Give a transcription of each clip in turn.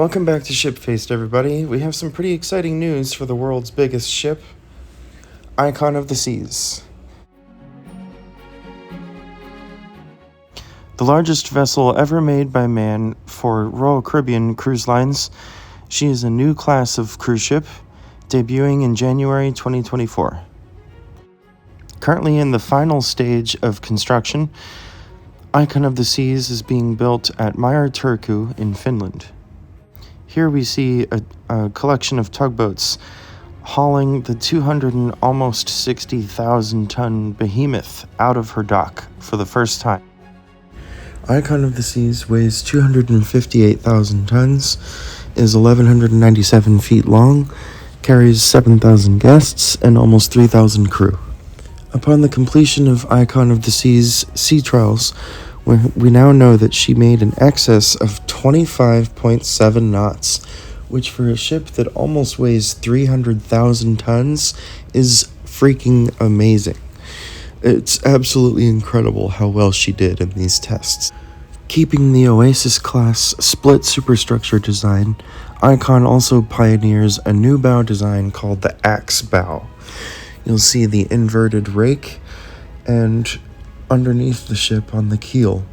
Welcome back to Shipfaced, everybody. We have some pretty exciting news for the world's biggest ship, Icon of the Seas. The largest vessel ever made by man for Royal Caribbean Cruise Lines, she is a new class of cruise ship, debuting in January 2024. Currently in the final stage of construction, Icon of the Seas is being built at Meyer Turku in Finland. Here we see a collection of tugboats hauling the 260,000-ton behemoth out of her dock for the first time. Icon of the Seas weighs 258,000 tons, is 1,197 feet long, carries 7,000 guests, and almost 3,000 crew. Upon the completion of Icon of the Seas sea trials, we now know that she made an excess of 25.7 knots, which for a ship that almost weighs 300,000 tons is freaking amazing. It's absolutely incredible how well she did in these tests. Keeping the Oasis class split superstructure design, Icon also pioneers a new bow design called the axe bow. You'll see the inverted rake, and underneath the ship on the keel,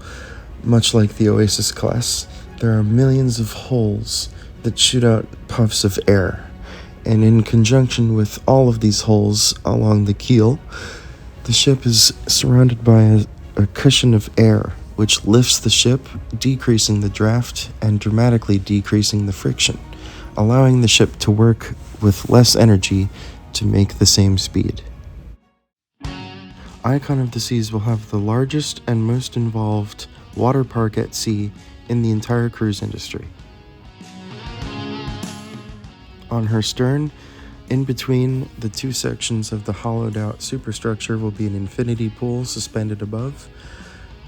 much like the Oasis class, there are millions of holes that shoot out puffs of air. And in conjunction with all of these holes along the keel, the ship is surrounded by a cushion of air, which lifts the ship, decreasing the draft and dramatically decreasing the friction, allowing the ship to work with less energy to make the same speed. Icon of the Seas will have the largest and most involved water park at sea in the entire cruise industry. On her stern, in between the two sections of the hollowed-out superstructure will be an infinity pool suspended above.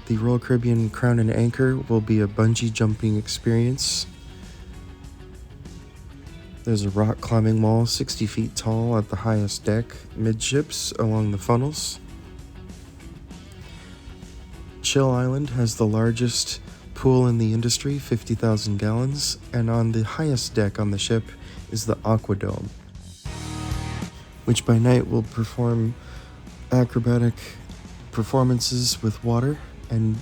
The Royal Caribbean Crown and Anchor will be a bungee jumping experience. There's a rock climbing wall 60 feet tall at the highest deck, midships along the funnels. Chill Island has the largest pool in the industry, 50,000 gallons, and on the highest deck on the ship is the Aquadome, which by night will perform acrobatic performances with water and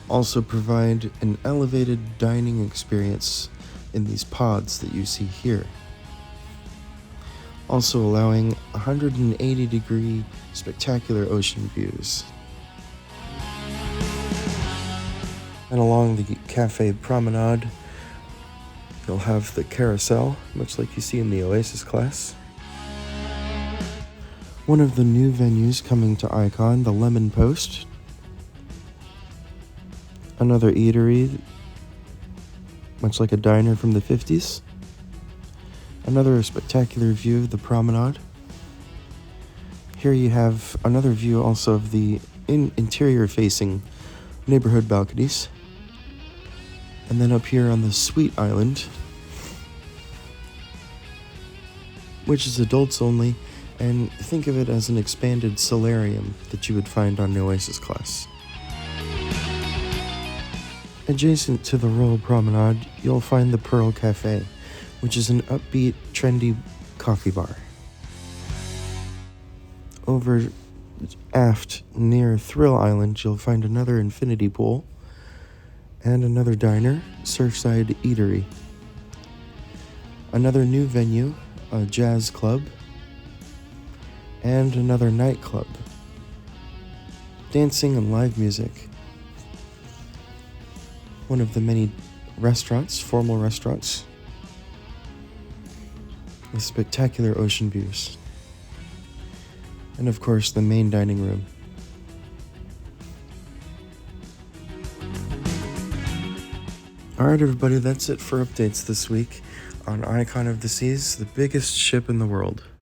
also provide an elevated dining experience in these pods that you see here, also allowing 180-degree spectacular ocean views. And along the cafe promenade, you'll have the carousel, much like you see in the Oasis class. One of the new venues coming to Icon, the Lemon Post. Another eatery, much like a diner from the 50s. Another spectacular view of the promenade. Here you have another view also of the interior-facing neighborhood balconies. And then up here on the Suite Island, which is adults only, and think of it as an expanded solarium that you would find on the Oasis class. Adjacent to the Royal Promenade, you'll find the Pearl Cafe, which is an upbeat, trendy coffee bar. Over aft near Thrill Island, you'll find another infinity pool, and another diner, Surfside Eatery. Another new venue, a jazz club, and another nightclub. Dancing and live music. One of the many restaurants, formal restaurants, with spectacular ocean views. And of course, the main dining room. Alright everybody, that's it for updates this week on Icon of the Seas, the biggest ship in the world.